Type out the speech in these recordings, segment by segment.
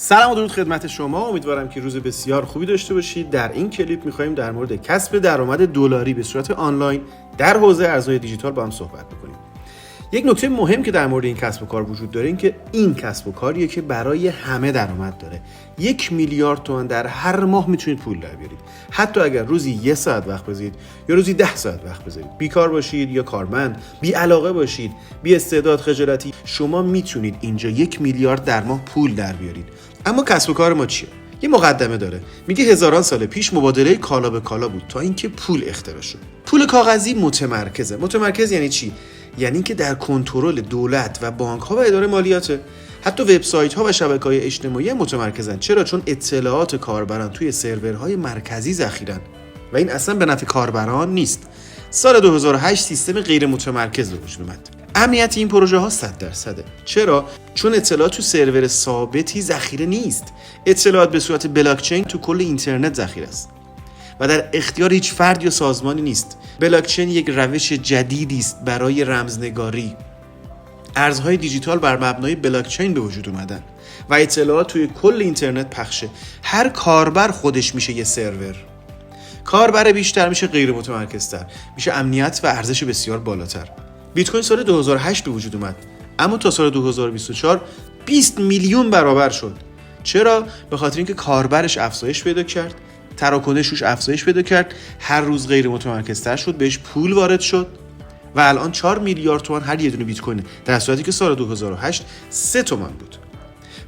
سلام و درود خدمت شما. امیدوارم که روز بسیار خوبی داشته باشید. در این کلیپ می‌خوایم در مورد کسب درآمد دلاری به صورت آنلاین در حوزه ارزهای دیجیتال با هم صحبت بکنیم. یک نکته مهم که در مورد این کسب و کار وجود داره این که این کسب و کاریه که برای همه درآمد داره. 1 میلیارد تومان در هر ماه میتونید پول در بیارید. حتی اگر روزی 1 ساعت وقت بذارید یا روزی 10 ساعت وقت بذارید، بیکار باشید یا کارمند، بی علاقه باشید، بی استعداد، خجالتی، شما میتونید اینجا 1 میلیارد در ماه پول در بیارید. اما کسب و کار ما چیه؟ یه مقدمه داره. میگه هزاران سال پیش مبادله کالا به کالا بود تا اینکه پول اختراع شد. پول کاغذی متمرکزه. متمرکز یعنی چی؟ یعنی که در کنترل دولت و بانک‌ها و اداره مالیاته. حتی وبسایت‌ها و شبکه‌های اجتماعی متمرکزن. چرا؟ چون اطلاعات کاربران توی سرورهای مرکزی ذخیره‌اند و این اصلا به نفع کاربران نیست. سال 2008 سیستم غیر متمرکز به وجود اومد. امنیت این پروژه ها 100%. چرا؟ چون اطلاعات تو سرور ثابتی ذخیره نیست. اطلاعات به صورت بلاکچین تو کل اینترنت ذخیره است و در اختیار هیچ فرد یا سازمانی نیست. بلاکچین یک روش جدیدی است برای رمزنگاری. ارزهای دیجیتال بر مبنای بلاکچین به وجود اومدن و اطلاعات توی کل اینترنت پخشه. هر کاربر خودش میشه یه سرور. کاربر بیشتر میشه غیر متمرکزتر، میشه امنیت و ارزش بسیار بالاتر. بیت کوین سال 2008 به وجود اومد، اما تا سال 2024 20 میلیون برابر شد. چرا؟ به خاطر اینکه کاربرش افزایش پیدا کرد، تراکنش روش افزایش پیدا کرد، هر روز غیر متمرکزتر شد، بهش پول وارد شد و الان 4 میلیارد تومان هر یه دونه بیت کوین، در صورتی که سال 2008 3 تومان بود.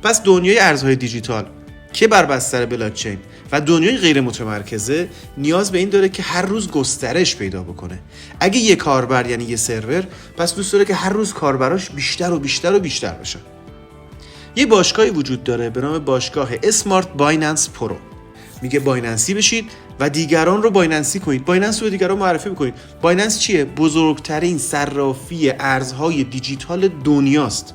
پس دنیای ارزهای دیجیتال که بر بستر بلاکچین و دنیای غیر متمرکزه نیاز به این داره که هر روز گسترش پیدا بکنه. اگه یه کاربر یعنی یه سرور، پس دوست داره که هر روز کاربراش بیشتر و بیشتر و بیشتر بشن. یه باشگاهی وجود داره به نام باشگاه اسمارت بایننس پرو. میگه بایننسی بشید و دیگران رو بایننسی کنید. بایننس رو دیگران معرفی بکنید. بایننس چیه؟ بزرگترین صرافی ارزهای دیجیتال دنیاست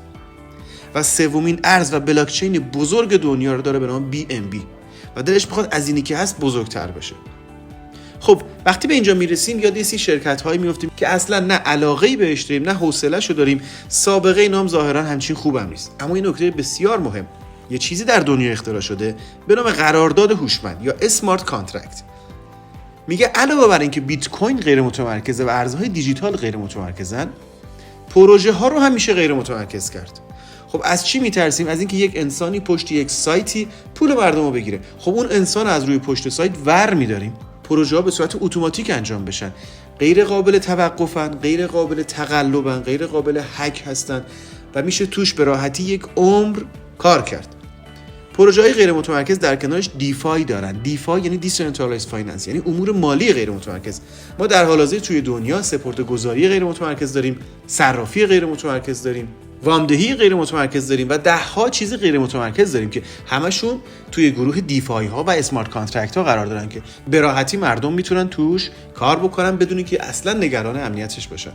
و سومین ارز و بلاکچین بزرگ دنیا رو داره به نام BNB و دلش میخواد از اینی که هست بزرگتر بشه. خب وقتی به اینجا میرسیم یاد یه سری شرکت‌هایی میافتیم که اصلا نه علاقه‌ای بهش داریم نه حوصله‌شو داریم، سابقه اینام ظاهرا همچین خوبم نیست. اما این نکته بسیار مهم، یه چیزی در دنیا اختراع شده به نام قرارداد هوشمند یا اسمارت کانترکت. میگه علاوه بر اینکه بیت کوین غیر متمرکزه و ارزهای دیجیتال غیر متمرکزن، پروژه ها رو هم میشه غیر متمرکز کرد. خب از چی میترسیم؟ از اینکه یک انسانی پشت یک سایتی پول مردم رو بگیره. خب اون انسان از روی پشت سایت ور میداریم، پروژه ها به صورت اتوماتیک انجام بشن، غیر قابل توقفن، غیر قابل تقلبن، غیر قابل هک هستن و میشه توش به راحتی یک عمر کار کرد. پروژه های غیر متمرکز در کنارش دیفای دارن. دیفای یعنی دیسنترالایزد فایننس، یعنی امور مالی غیر متمرکز. ما در حال حاضر توی دنیا سپرده‌گذاری غیر متمرکز داریم، صرافی غیر متمرکز داریم، وامدهی غیر متمرکز داریم و 10 ها چیز غیر متمرکز داریم که همشون توی گروه دیفای ها و اسمارت کانترکت ها قرار دارن که به راحتی مردم میتونن توش کار بکنن بدون که اصلا نگران امنیتش باشن.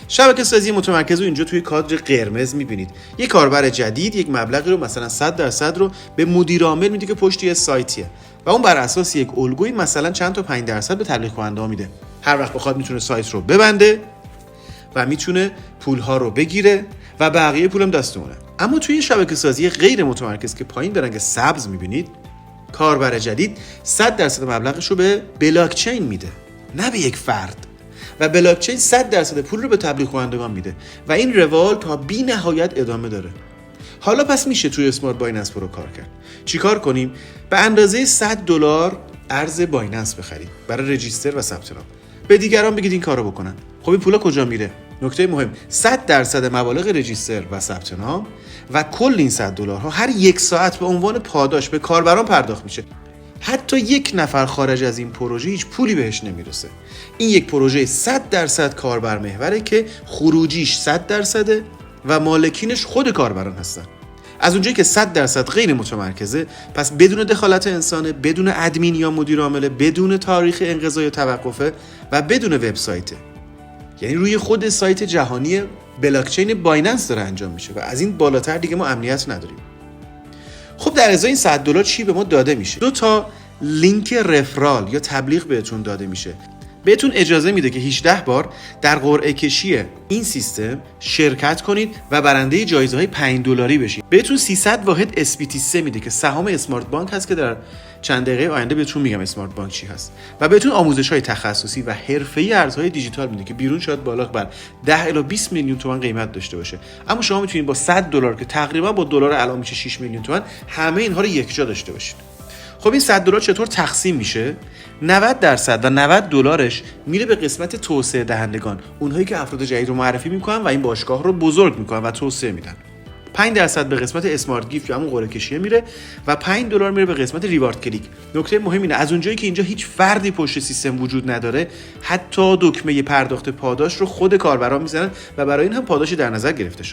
شبکه سازی متمرکز رو اینجا توی کادر قرمز میبینید. یک کاربر جدید یک مبلغی رو مثلا 100% رو به مدیر عامل میده که پشت یه سایتیه و اون بر اساس یک الگویی مثلا چند تا 5% به تبلیغ کننده ها میده. هر وقت بخواد میتونه سایت رو ببنده و میتونه پولها رو بگیره و بقیه پولم دستمونه. اما توی شبکه سازی غیر متمرکز که پایین به رنگ سبز میبینید، کاربر جدید 100% مبلغش رو به بلاکچین میده، نه به یک فرد. و بلاکچین 100% پول رو به تبلیغ کنندگان میده و این روال تا بی نهایت ادامه داره. حالا پس میشه توی اسمارت بایننس پرو کار کرد. چیکار کنیم؟ به اندازه $100 ارز بایننس بخرید برای رجیستر و ثبت نام. به دیگران بگید این کارو بکنن. خب این پولا کجا میره؟ نکته مهم، 100% مبالغ رجیستر و ثبت نام و کل این $100 ها هر 1 ساعت به عنوان پاداش به کاربران پرداخت میشه. حتی یک نفر خارج از این پروژه هیچ پولی بهش نمیرسه. این یک پروژه 100% کاربر محوره که خروجیش 100% و مالکینش خود کاربران هستن. از اونجایی که 100% غیر متمرکزه، پس بدون دخالت انسانه، بدون ادمین یا مدیر عامل، بدون تاریخ انقضا یا توقفه و بدون وبسایته. یعنی روی خود سایت جهانی بلاکچین بایننس داره انجام میشه و از این بالاتر دیگه ما امنیت نداریم. خب در ازای این $100 چی به ما داده میشه؟ 2 تا لینک رفرال یا تبلیغ بهتون داده میشه. بهتون اجازه میده که 18 بار در قرعه کشی این سیستم شرکت کنید و برنده جایزه‌های $5 بشید. بهتون 300 واحد SPT3 میده که سهام اسمارت بانک هست که در چند دقیقه آینده بهتون میگم اسمارت بانک چی هست. و بهتون آموزش‌های تخصصی و حرفه‌ای ارزهای دیجیتال میده که بیرون شاید بالا بر 10 الی 20 میلیون تومان قیمت داشته باشه، اما شما میتونید با $100 که تقریبا با دلار الان میشه 6 میلیون تومان همه اینها رو یک جا داشته باشید. خب این $100 چطور تقسیم میشه؟ 90% و $90 میره به قسمت توسعه دهندگان، اونهایی که افراد جدید رو معرفی میکنن و این باشگاه رو بزرگ میکنن و توسعه میدن. 5% به قسمت اسمارت گیفت یا همون قرعه کشی میره و $5 میره به قسمت ریوارد کلیک. نکته مهم اینه از اونجایی که اینجا هیچ فردی پشت سیستم وجود نداره، حتی دکمه پرداخت پاداش رو خود کاربران میزنن و برای این هم پاداشی در نظر گرفته شده.